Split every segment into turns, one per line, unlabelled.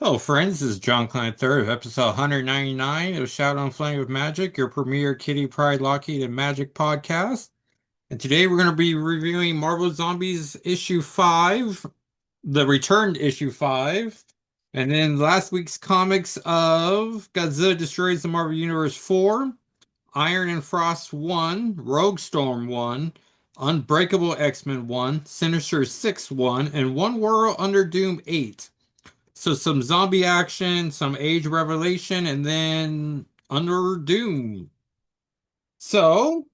Hello, friends. This is John Clan, third of episode 199 of Shout on Flame with Magic, your premier Kitty Pride Lockheed and Magic podcast. And today we're going to be reviewing Marvel Zombies issue 5, the returned issue 5, and then last week's comics of Godzilla Destroys the Marvel Universe 4, Iron and Frost 1, Rogue Storm 1, Unbreakable X-Men 1, Sinister 6 1, and One World Under Doom 8. So some zombie action, some age revelation, and then Under Doom. So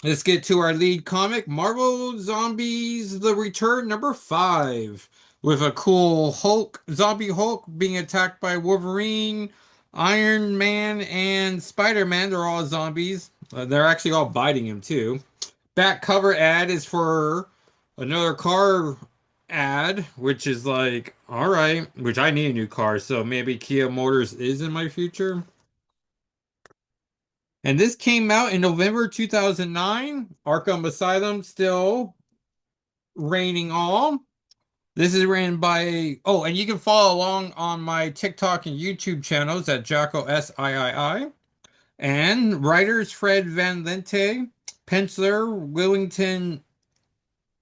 let's get to our lead comic, Marvel Zombies: The Return number 5, with a cool Hulk, zombie Hulk being attacked by Wolverine, Iron Man, and Spider-Man. They're all zombies. They're actually all biting him too. Back cover ad is for another car ad, which is like, all right, which I need a new car, so maybe Kia Motors is in my future. And this came out in November 2009. Arkham Asylum still reigning all. This is written by, oh, and you can follow along on my TikTok and YouTube channels at Jacko SIII. And writers Fred Van Lente, penciler Willington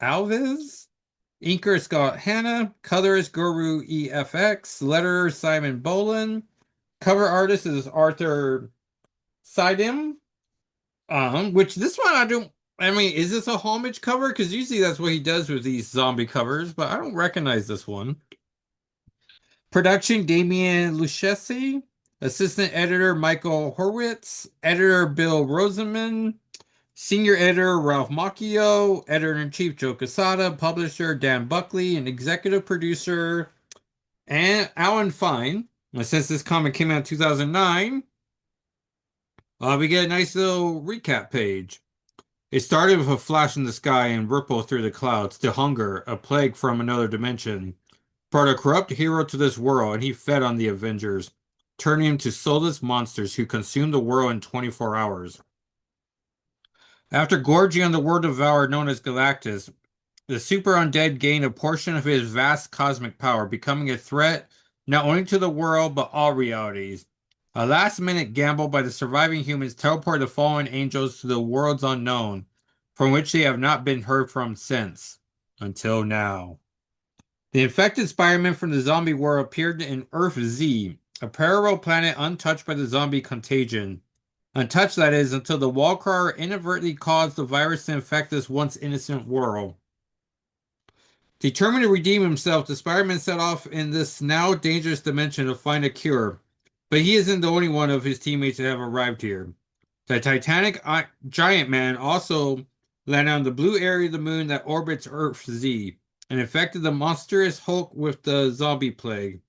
Alves, inker Scott Hanna, colorist Guru EFX, letterer Simon Boland, cover artist is Arthur Sidem. Which this one I don't. I mean, is this a homage cover? Because usually that's what he does with these zombie covers, but I don't recognize this one. Production Damian Lucchesi, assistant editor Michael Horwitz, editor Bill Rosenman, senior editor Ralph Macchio, editor-in-chief Joe Quesada, publisher Dan Buckley, and executive producer and Alan Fine. And since this comic came out in 2009, we get a nice little recap page. It started with a flash in the sky and ripple through the clouds to hunger, a plague from another dimension. Brought a corrupt hero to this world, and he fed on the Avengers, turning him to soulless monsters who consumed the world in 24 hours. After gorging on the world devourer known as Galactus, the super undead gained a portion of his vast cosmic power, becoming a threat not only to the world but all realities. A last minute gamble by the surviving humans teleported the fallen angels to the worlds unknown, from which they have not been heard from since, until now. The infected Spider-Man from the zombie world appeared in Earth Z, a parallel planet untouched by the zombie contagion. Untouched, that is, until the Wallcrawler inadvertently caused the virus to infect this once innocent world. Determined to redeem himself, the Spider-Man set off in this now dangerous dimension to find a cure. But he isn't the only one of his teammates that have arrived here. The Titanic Giant Man also landed on the blue area of the moon that orbits Earth Z and infected the monstrous Hulk with the zombie plague.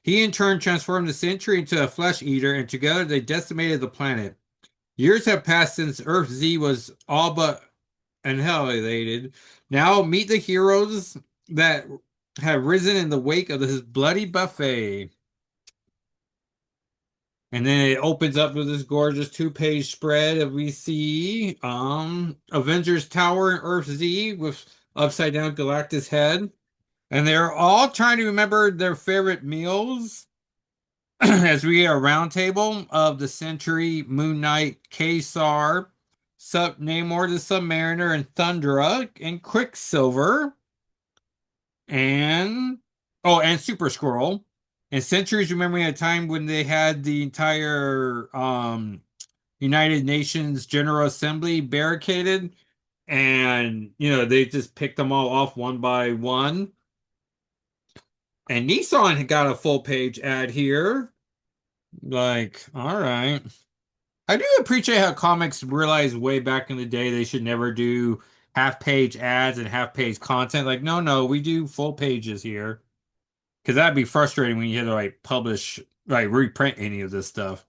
He in turn transformed the Sentry into a flesh eater, and together they decimated the planet. Years have passed since Earth Z was all but annihilated. Now meet the heroes that have risen in the wake of this bloody buffet. And then it opens up with this gorgeous two-page spread of we see Avengers Tower and Earth Z with upside down Galactus head. And they're all trying to remember their favorite meals as we get a round table of the Sentry, Moon Knight, Kesar, Namor the Submariner, and Thundra, and Quicksilver, and and Super Skrull. And Sentry's remembering a time when they had the entire United Nations General Assembly barricaded, and they just picked them all off one by one. And Nissan had got a full page ad here. Like, all right. I do appreciate how comics realized way back in the day they should never do half page ads and half page content. Like, no, we do full pages here. Because that'd be frustrating when you had to like publish, like reprint any of this stuff.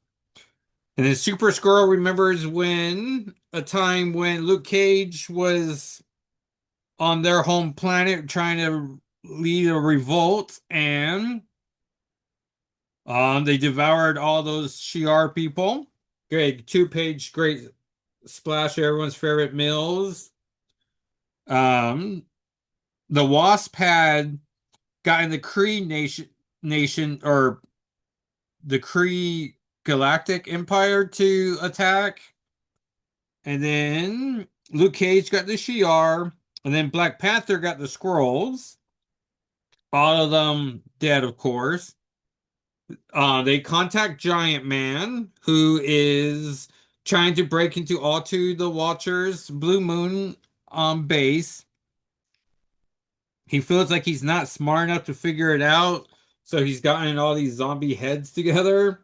And then Super Skrull remembers when a time when Luke Cage was on their home planet trying to lead a revolt, and they devoured all those Shi'ar people. Great two-page, great splash of everyone's favorite meals. The Wasp had got in the Kree nation or the Kree Galactic Empire to attack. And then Luke Cage got the Shi'ar. And then Black Panther got the Skrulls. All of them dead, of course. They contact Giant Man, who is trying to break into All-To the Watcher's Blue Moon base. He feels like he's not smart enough to figure it out, so he's gotten all these zombie heads together.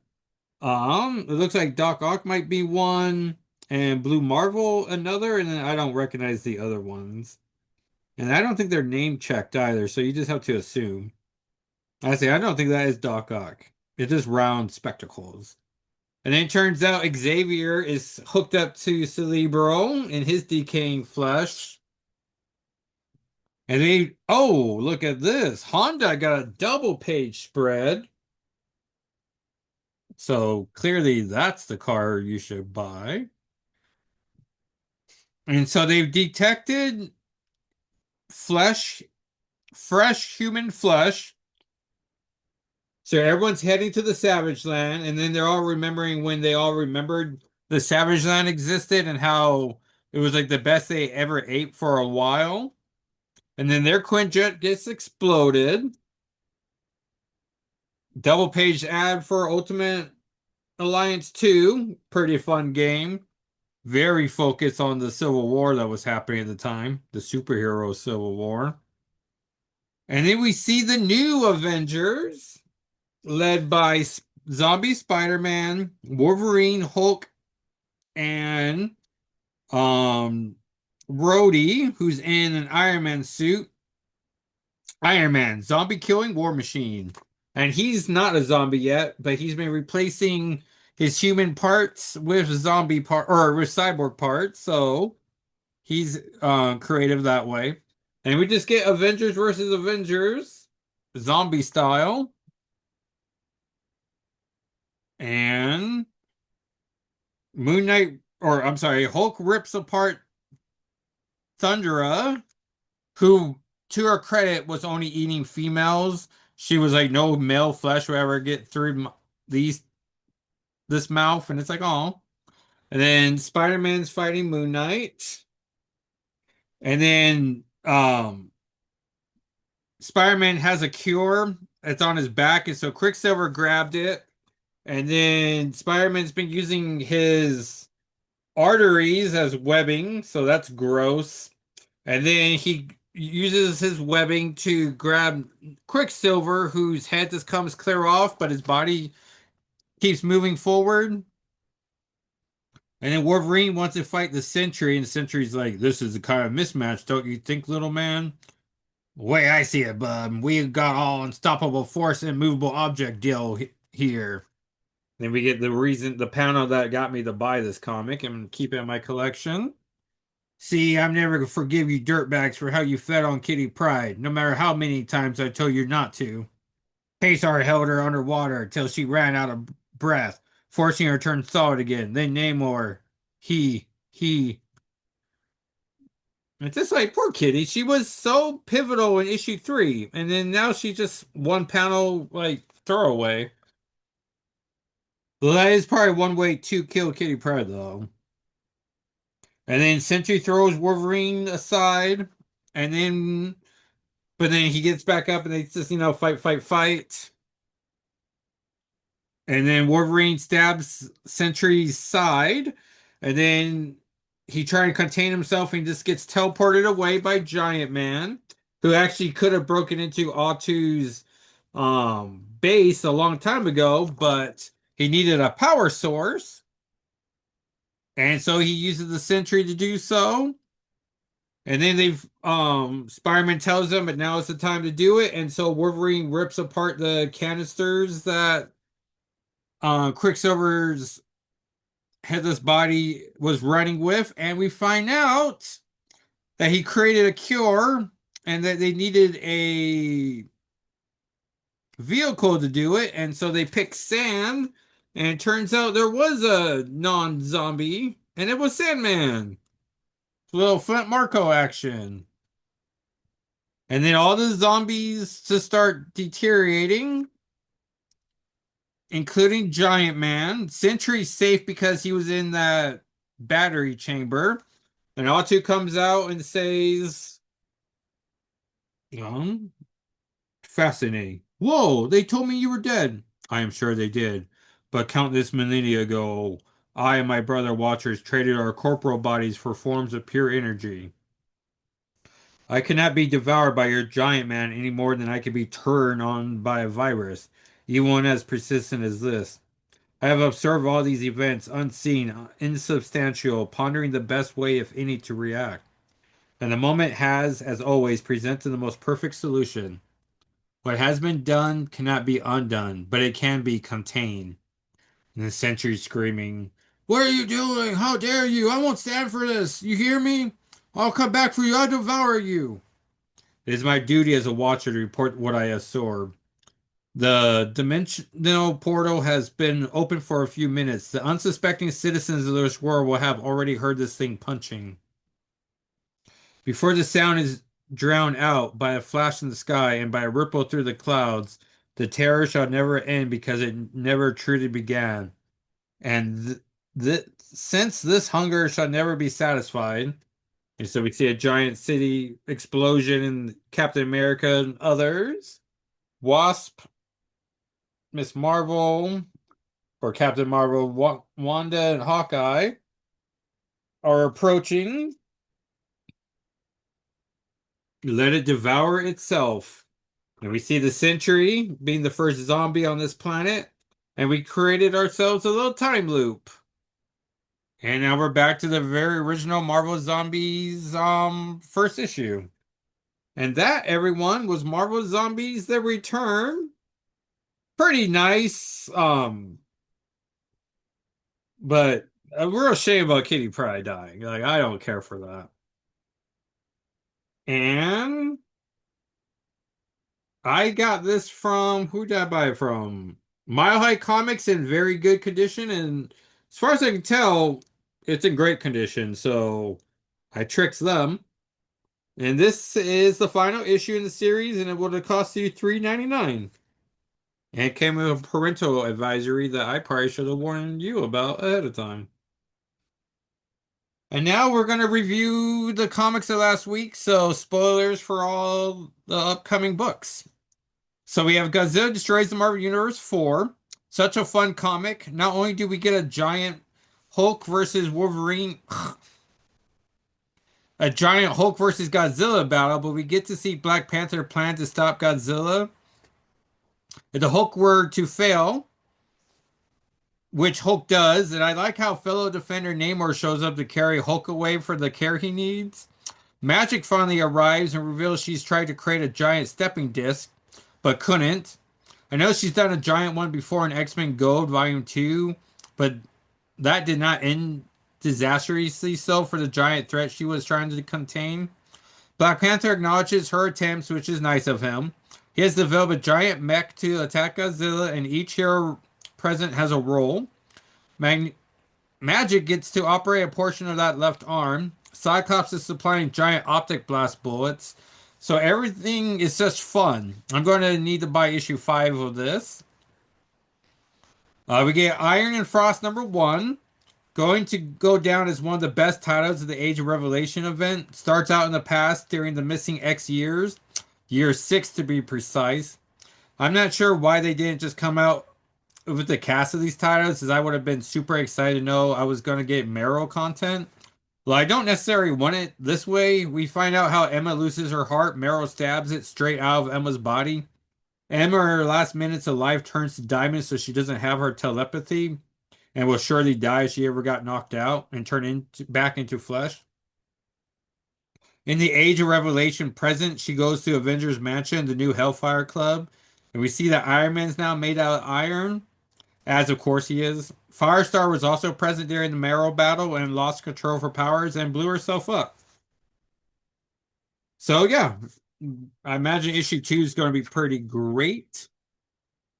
It looks like Doc Ock might be one, and Blue Marvel another, and then I don't recognize the other ones. And I don't think they're name checked either, so you just have to assume. I say I don't think that is Doc Ock. It's just round spectacles. And then it turns out Xavier is hooked up to Cerebro in his decaying flesh. And they, oh, look at this. Honda got a double page spread. So clearly that's the car you should buy. And so they've detected flesh, fresh human flesh. So everyone's heading to the Savage Land, and then they're all remembering when they all remembered the Savage Land existed and how it was like the best they ever ate for a while. And then their Quinjet gets exploded. Double page ad for Ultimate Alliance 2. Pretty fun game. Very focused on the Civil War that was happening at the time, the superhero Civil War. And then we see the new Avengers, led by Zombie Spider-Man, Wolverine, Hulk, and Rhodey, who's in an Iron Man suit. Iron Man, zombie killing war machine. And he's not a zombie yet, but he's been replacing his human parts with zombie part or with cyborg parts, so he's creative that way. And we just get Avengers versus Avengers, zombie style. And Moon Knight, or I'm sorry, Hulk rips apart Thundera, who, to her credit, was only eating females. She was like, no male flesh will ever get through these this mouth, and it's like, oh. And then Spider-Man's fighting Moon Knight, and then Spider-Man has a cure. It's on his back, and so Quicksilver grabbed it, and then Spider-Man's been using his arteries as webbing, so that's gross. And then he uses his webbing to grab Quicksilver, whose head just comes clear off, but his body keeps moving forward. And then Wolverine wants to fight the Sentry, and the Sentry's like, this is a kind of mismatch, don't you think, little man? The way I see it, bub, we got all unstoppable force and movable object deal here. Then we get the panel that got me to buy this comic and keep it in my collection. See, I'm never gonna forgive you dirtbags for how you fed on Kitty Pryde, no matter how many times I told you not to. Pacar held her underwater till she ran out of breath, forcing her to turn solid again. Then Namor, he. It's just like, poor Kitty. She was so pivotal in issue 3, and then now she's just one panel, like, throwaway. Well, that is probably one way to kill Kitty Pryde, though. And then Sentry throws Wolverine aside, and then, but then he gets back up and they just, fight, fight, fight. And then Wolverine stabs Sentry's side, and then he tries to contain himself and just gets teleported away by Giant Man, who actually could have broken into All-Two's base a long time ago, but he needed a power source. And so he uses the Sentry to do so. And then Spider-Man tells them, but now is the time to do it. And so Wolverine rips apart the canisters that Quicksilver's headless body was running with, and we find out that he created a cure and that they needed a vehicle to do it, and so they picked Sam, and it turns out there was a non-zombie, and it was Sandman. Little Flint Marco action. And then all the zombies to start deteriorating, including Giant Man. Sentry's safe because he was in that battery chamber. And R2 comes out and says, um, fascinating. Whoa, they told me you were dead. I am sure they did. But countless millennia ago, I and my brother Watchers traded our corporal bodies for forms of pure energy. I cannot be devoured by your giant man any more than I can be turned on by a virus, even one as persistent as this. I have observed all these events, unseen, insubstantial, pondering the best way, if any, to react. And the moment has, as always, presented the most perfect solution. What has been done cannot be undone, but it can be contained. And the sentry screaming, "What are you doing? How dare you? I won't stand for this. You hear me? I'll come back for you. I'll devour you." It is my duty as a watcher to report what I absorb. The dimensional portal has been open for a few minutes. The unsuspecting citizens of this world will have already heard this thing punching. Before the sound is drowned out by a flash in the sky and by a ripple through the clouds, the terror shall never end because it never truly began. And since this hunger shall never be satisfied, and so we see a giant city explosion in Captain America and others. Wasp, Miss Marvel, or Captain Marvel, Wanda, and Hawkeye are approaching. Let it devour itself. And we see the Sentry being the first zombie on this planet. And we created ourselves a little time loop. And now we're back to the very original Marvel Zombies first issue. And that, everyone, was Marvel Zombies The Return. Pretty nice. But a real shame about Kitty Pryde dying. Like, I don't care for that. And I got this from, who did I buy it from? Mile High Comics, in very good condition. And as far as I can tell, it's in great condition. So I tricked them. And this is the final issue in the series, and it would have cost you $3.99. And it came with a parental advisory that I probably should have warned you about ahead of time. And now we're going to review the comics of last week, so spoilers for all the upcoming books. So we have Godzilla Destroys the Marvel Universe 4. Such a fun comic. Not only do we get a giant Hulk versus Wolverine, a giant Hulk versus Godzilla battle, but we get to see Black Panther plan to stop Godzilla. If the Hulk were to fail, which Hulk does, and I like how fellow defender Namor shows up to carry Hulk away for the care he needs. Magic finally arrives and reveals she's tried to create a giant stepping disc, but couldn't. I know she's done a giant one before in X-Men Gold Volume 2, but that did not end disastrously so for the giant threat she was trying to contain. Black Panther acknowledges her attempts, which is nice of him. He has developed a giant mech to attack Godzilla, and each hero present has a role. Magic gets to operate a portion of that left arm. Cyclops is supplying giant optic blast bullets. So everything is just fun. I'm going to need to buy issue 5 of this. We get Iron and Frost #1. Going to go down as one of the best titles of the Age of Revelation event. Starts out in the past during the missing X years. Year 6 to be precise. I'm not sure why they didn't just come out with the cast of these titles, as I would have been super excited to know I was going to get Marrow content. Well, I don't necessarily want it this way. We find out how Emma loses her heart. Marrow stabs it straight out of Emma's body. Emma, in her last minutes of life, turns to diamond so she doesn't have her telepathy and will surely die if she ever got knocked out and back into flesh. In the Age of Revelation present, she goes to Avengers Mansion, the new Hellfire Club, and we see that Iron Man's now made out of iron, as of course he is. Firestar was also present during the Marrow battle and lost control of her powers and blew herself up. So yeah, I imagine issue 2 is going to be pretty great.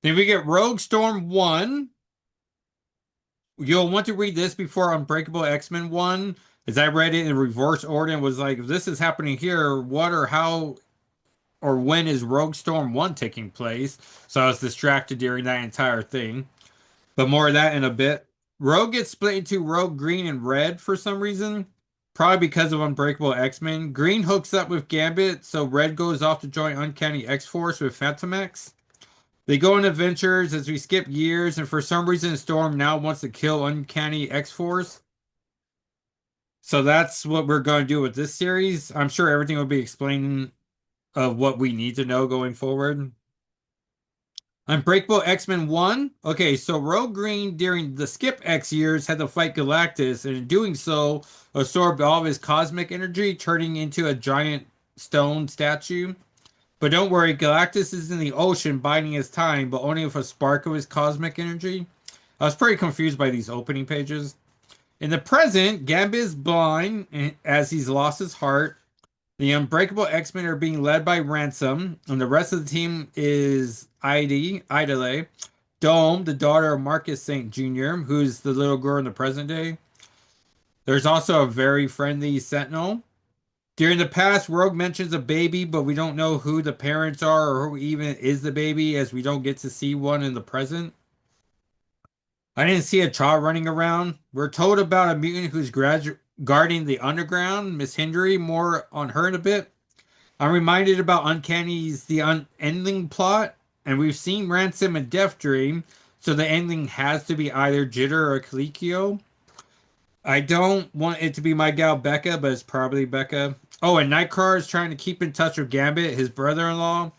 Then we get Rogue Storm 1. You'll want to read this before Unbreakable X-Men 1, as I read it in reverse order and was like, if this is happening here, what or how or when is Rogue Storm 1 taking place? So I was distracted during that entire thing. But more of that in a bit. Rogue gets split into Rogue Green and Red for some reason. Probably because of Unbreakable X-Men. Green hooks up with Gambit, so Red goes off to join Uncanny X-Force with Phantom X. They go on adventures as we skip years, and for some reason Storm now wants to kill Uncanny X-Force. So that's what we're going to do with this series. I'm sure everything will be explained of what we need to know going forward. Unbreakable X-Men 1. Okay, so Rogue Green during the Skip X years had to fight Galactus, and in doing so, absorbed all of his cosmic energy, turning into a giant stone statue. But don't worry, Galactus is in the ocean biding his time, but only with a spark of his cosmic energy. I was pretty confused by these opening pages. In the present, Gambit is blind as he's lost his heart. The Unbreakable X-Men are being led by Ransom, and the rest of the team is Idale, Dome, the daughter of Marcus St. Jr., who's the little girl in the present day. There's also a very friendly Sentinel. During the past, Rogue mentions a baby, but we don't know who the parents are or who even is the baby, as we don't get to see one in the present. I didn't see a child running around. We're told about a mutant who's guarding the underground, Miss Hindry, more on her in a bit. I'm reminded about Uncanny's The Endling plot, and we've seen Ransom and Death Dream, so the ending has to be either Jitter or Colicchio. I don't want it to be my gal Becca, but it's probably Becca. Oh, and Nightcrawler is trying to keep in touch with Gambit, his brother-in-law.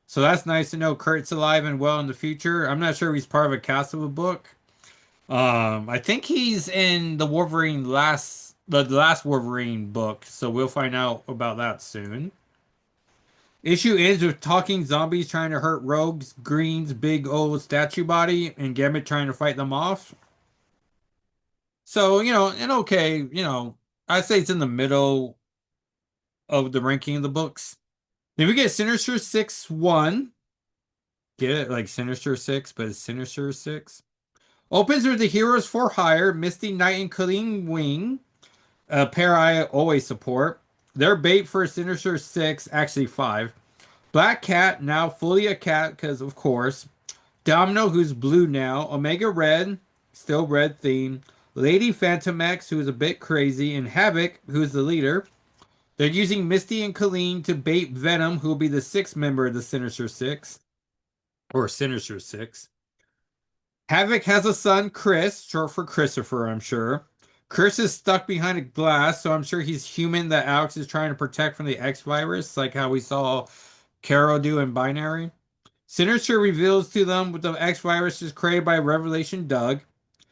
So that's nice to know Kurt's alive and well in the future. I'm not sure if he's part of a cast of a book. I think he's in the last Wolverine book, so we'll find out about that soon. Issue ends with talking zombies trying to hurt Rogue's Green's big old statue body and Gambit trying to fight them off. So, and okay, I'd say it's in the middle of the ranking of the books. Then we get Sinister 6-1. Get it? Like Sinister 6, but it's Sinister 6. Opens with the heroes for hire, Misty Knight and Colleen Wing, a pair I always support. Their bait for Sinister 6, actually 5. Black Cat, now fully a cat, because of course. Domino, who's blue now. Omega Red, still red theme. Lady Phantom X, who is a bit crazy. And Havoc, who's the leader. They're using Misty and Colleen to bait Venom, who will be the 6th member of the Sinister 6. Or Sinister 6. Havoc has a son, Chris, short for Christopher, I'm sure. Chris is stuck behind a glass, so I'm sure he's human that Alex is trying to protect from the X virus, like how we saw Carol do in Binary. Sinister reveals to them that the X virus is created by Revelation Doug.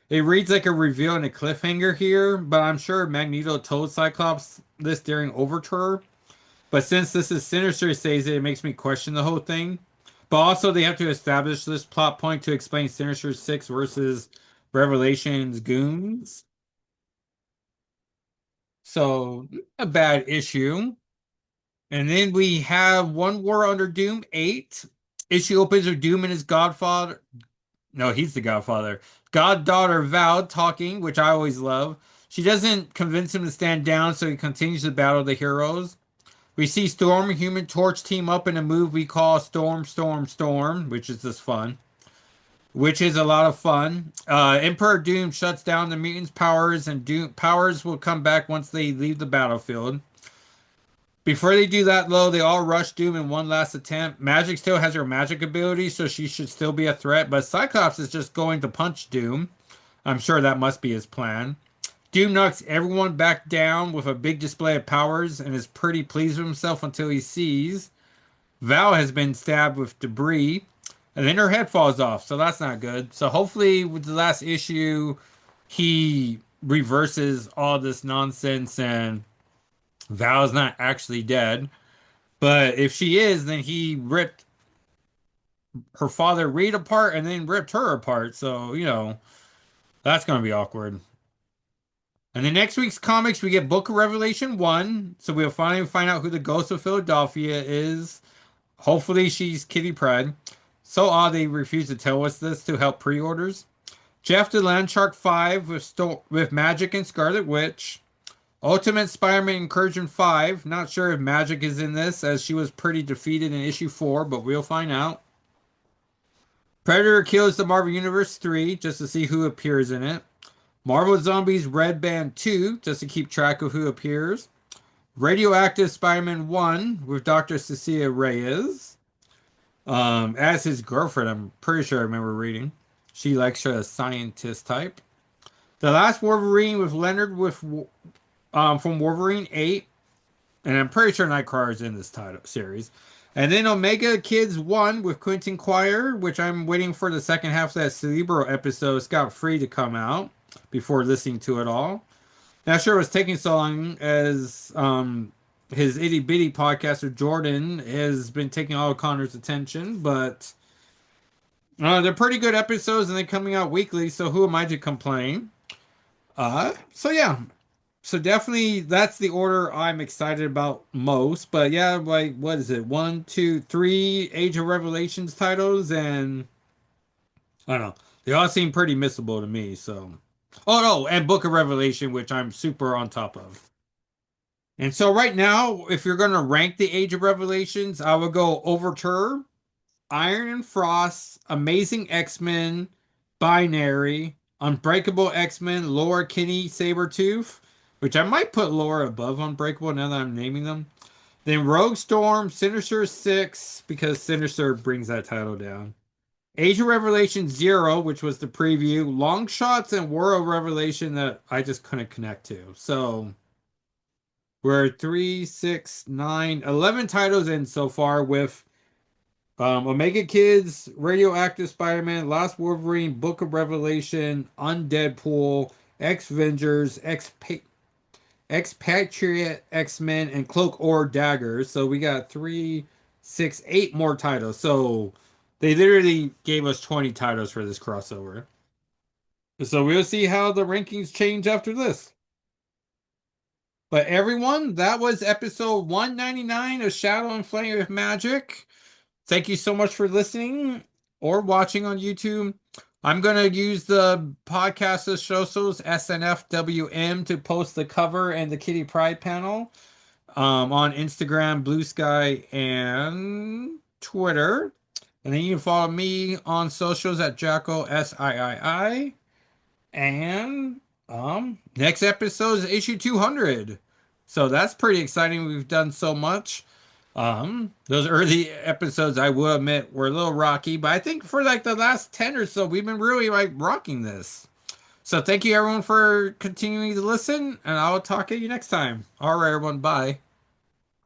It reads like a reveal and a cliffhanger here, but I'm sure Magneto told Cyclops this during Overture. But since this is Sinister says it, it makes me question the whole thing. But also they have to establish this plot point to explain Sinister 6 versus Revelation's goons. So, a bad issue. And then we have One War Under Doom 8. Issue opens with Doom and his godfather. No, he's the godfather. Goddaughter Val talking, which I always love. She doesn't convince him to stand down, so he continues to battle the heroes. We see Storm and Human Torch team up in a move we call Storm, Storm, Storm, which is just fun. Which is a lot of fun. Emperor Doom shuts down the mutants' powers, and Doom powers will come back once they leave the battlefield. Before they do that, though, they all rush Doom in one last attempt. Magic still has her magic ability, so she should still be a threat, but Cyclops is just going to punch Doom. I'm sure that must be his plan. Doom knocks everyone back down with a big display of powers and is pretty pleased with himself until he sees Val has been stabbed with debris, and then her head falls off, so that's not good. So hopefully with the last issue, he reverses all this nonsense and Val's not actually dead. But if she is, then he ripped her father Reed apart and then ripped her apart. So, that's going to be awkward. And then next week's comics, we get Book of Revelation 1. So we'll finally find out who the Ghost of Philadelphia is. Hopefully she's Kitty Pryde. So odd they refuse to tell us this to help pre-orders. Jeff the Landshark 5 with Magic and Scarlet Witch. Ultimate Spider-Man Incursion 5. Not sure if Magic is in this, as she was pretty defeated in issue 4, but we'll find out. Predator Kills the Marvel Universe 3, just to see who appears in it. Marvel Zombies Red Band 2, just to keep track of who appears. Radioactive Spider-Man 1 with Dr. Cecilia Reyes. As his girlfriend, I'm pretty sure I remember reading. She likes a scientist type. The Last Wolverine with Leonard from Wolverine 8. And I'm pretty sure Nightcrawler is in this title series. And then Omega Kids 1 with Quentin Quire, which I'm waiting for the second half of that Cerebro episode, Scott Free, to come out before listening to it all. Not sure it was taking so long, as his itty bitty podcast with Jordan has been taking all of Connor's attention, but they're pretty good episodes and they're coming out weekly, so who am I to complain? So yeah, so definitely that's the order I'm excited about most. But yeah, like what is it? One, two, three Age of Revelations titles, and I don't know. They all seem pretty missable to me. So, oh no, and Book of Revelation, which I'm super on top of. And so right now, if you're gonna rank the Age of Revelations, I would go Overture, Iron and Frost, Amazing X-Men, Binary, Unbreakable X-Men, Laura Kinney, Sabretooth, which I might put Laura above Unbreakable now that I'm naming them. Then Rogue Storm, Sinister 6, because Sinister brings that title down. Age of Revelation 0, which was the preview, Long Shots, and War of Revelation that I just couldn't connect to. So we're 3, 6, 9, 11 titles in so far with Omega Kids, Radioactive Spider-Man, Last Wolverine, Book of Revelation, Undeadpool, X-Vengers, Expatriate X-Men, and Cloak or Daggers. So we got 3, 6, 8 more titles. So they literally gave us 20 titles for this crossover. So we'll see how the rankings change after this. But everyone, that was episode 199 of Shadow and Flame with Magic. Thank you so much for listening or watching on YouTube. I'm going to use the podcast as socials, SNFWM, to post the cover and the Kitty Pride panel on Instagram, Blue Sky, and Twitter. And then you can follow me on socials at Jacko SIII. And next episode is issue 200. So that's pretty exciting. We've done so much. Those early episodes, I will admit, were a little rocky, but I think for like the last 10 or so, we've been really like rocking this. So thank you everyone for continuing to listen, and I'll talk to you next time. All right, everyone. Bye.